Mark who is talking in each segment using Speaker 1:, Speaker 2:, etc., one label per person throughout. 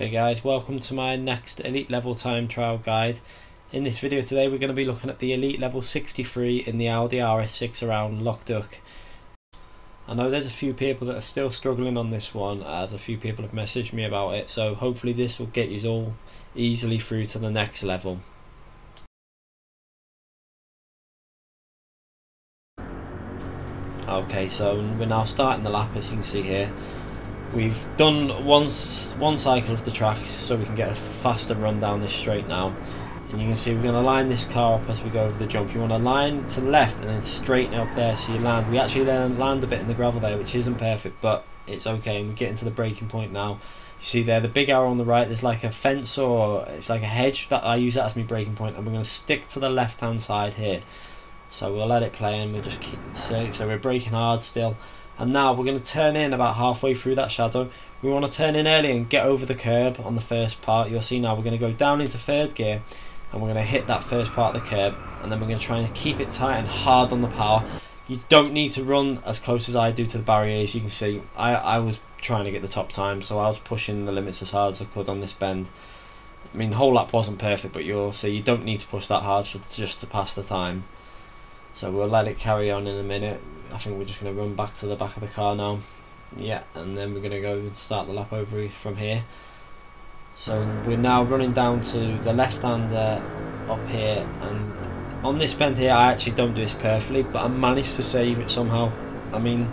Speaker 1: Okay guys, welcome to my next elite level time trial guide. In this video today we're going to be looking at the elite level 63 in the Audi RS6 around Lockduck. I know there's a few people that are still struggling on this one, as a few people have messaged me about it, so hopefully this will get you all easily through to the next level. Okay, so we're now starting the lap, as you can see here. We've done one cycle of the track so we can get a faster run down this straight now. And you can see we're going to line this car up as we go over the jump. You want to line to the left and then straighten it up there so you land. We actually land a bit in the gravel there, which isn't perfect, but it's okay. And we get into the braking point now. You see there, the big arrow on the right, there's like a fence or it's like a hedge. That I use that as my braking point, and we're going to stick to the left hand side here. So we'll let it play and we'll just keep it safe. So we're braking hard still. And now we're going to turn in about halfway through that shadow. We want to turn in early and get over the curb on the first part. You'll see now we're going to go down into third gear and we're going to hit that first part of the curb, and then we're going to try and keep it tight and hard on the power. You don't need to run as close as I do to the barrier. As you can see, I was trying to get the top time, so I was pushing the limits as hard as I could on this bend. I mean, the whole lap wasn't perfect, but you'll see you don't need to push that hard just to pass the time. So we'll let it carry on in a minute. I think we're just going to run back to the back of the car now. Yeah, and then we're going to go and start the lap over from here. So we're now running down to the left hander up here, and on this bend here I actually don't do this perfectly, but I managed to save it somehow. I mean,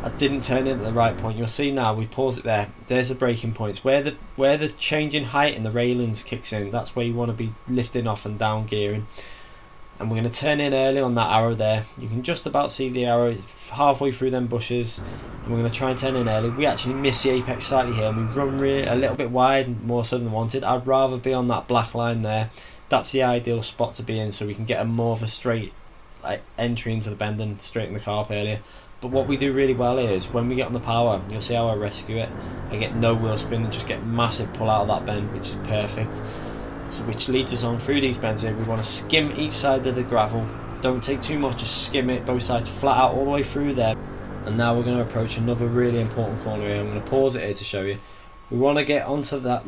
Speaker 1: I didn't turn it at the right point. You'll see now, we pause it there. There's the braking points. Where the change in height in the railings kicks in, that's where you want to be lifting off and down gearing. And we're going to turn in early on that arrow there. You can just about see the arrow halfway through them bushes. And we're going to try and turn in early. We actually miss the apex slightly here, and we run a little bit wide, more so than wanted. I'd rather be on that black line there. That's the ideal spot to be in, so we can get a more of a straight entry into the bend and straighten the car up earlier. But what we do really well is, when we get on the power, you'll see how I rescue it. I get no wheel spin and just get massive pull out of that bend, which is perfect. So which leads us on through these bends here. We want to skim each side of the gravel. Don't take too much, just skim it both sides flat out all the way through there. And now we're going to approach another really important corner here. I'm going to pause it here to show you. We want to get onto that,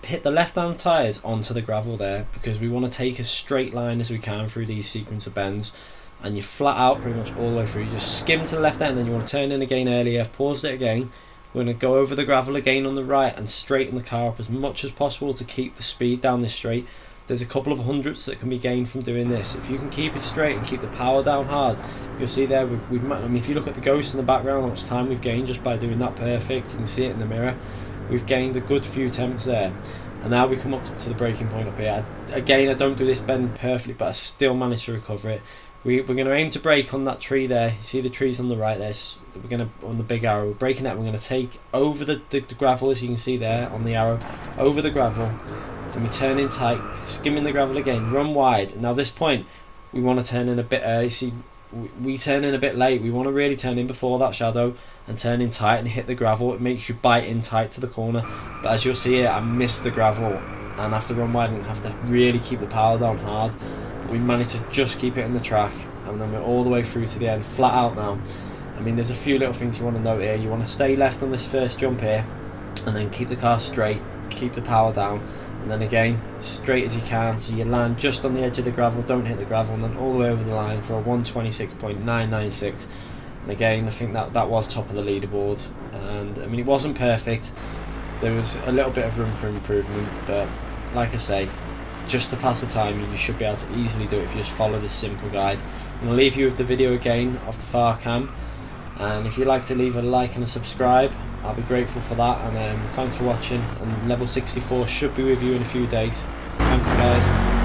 Speaker 1: hit the left hand tyres onto the gravel there, because we want to take a straight line as we can through these sequence of bends. And you flat out pretty much all the way through. You just skim to the left end, and then you want to turn in again earlier. I've paused it again. We're going to go over the gravel again on the right and straighten the car up as much as possible to keep the speed down this straight. There's a couple of hundredths that can be gained from doing this. If you can keep it straight and keep the power down hard, you'll see there, I mean, if you look at the ghost in the background, how much time we've gained just by doing that perfect. You can see it in the mirror. We've gained a good few tenths there. And now we come up to the braking point up here. Again, I don't do this bend perfectly, but I still managed to recover it. We're going to aim to brake on that tree there. You see the trees on the right there. We're going to, on the big arrow, we're braking that. We're going to take over the gravel, as you can see there on the arrow, over the gravel. And we turn in tight, skimming the gravel again, run wide. Now this point, we want to turn in a bit early. See, we turn in a bit late. We want to really turn in before that shadow and turn in tight and hit the gravel. It makes you bite in tight to the corner. But as you'll see here, I missed the gravel and have to run wide and have to really keep the power down hard. We managed to just keep it in the track, and then we're all the way through to the end, flat out now. I mean, there's a few little things you want to note here. You want to stay left on this first jump here, and then keep the car straight, keep the power down, and then again, straight as you can, so you land just on the edge of the gravel, don't hit the gravel, and then all the way over the line for a 126.996. And again, I think that was top of the leaderboard, and I mean, it wasn't perfect. There was a little bit of room for improvement, but like I say, just to pass the time, you should be able to easily do it if you just follow this simple guide. I'm going to leave you with the video again of the far cam, and if you'd like to leave a like and a subscribe, I'll be grateful for that. And thanks for watching, and level 64 should be with you in a few days. Thanks guys.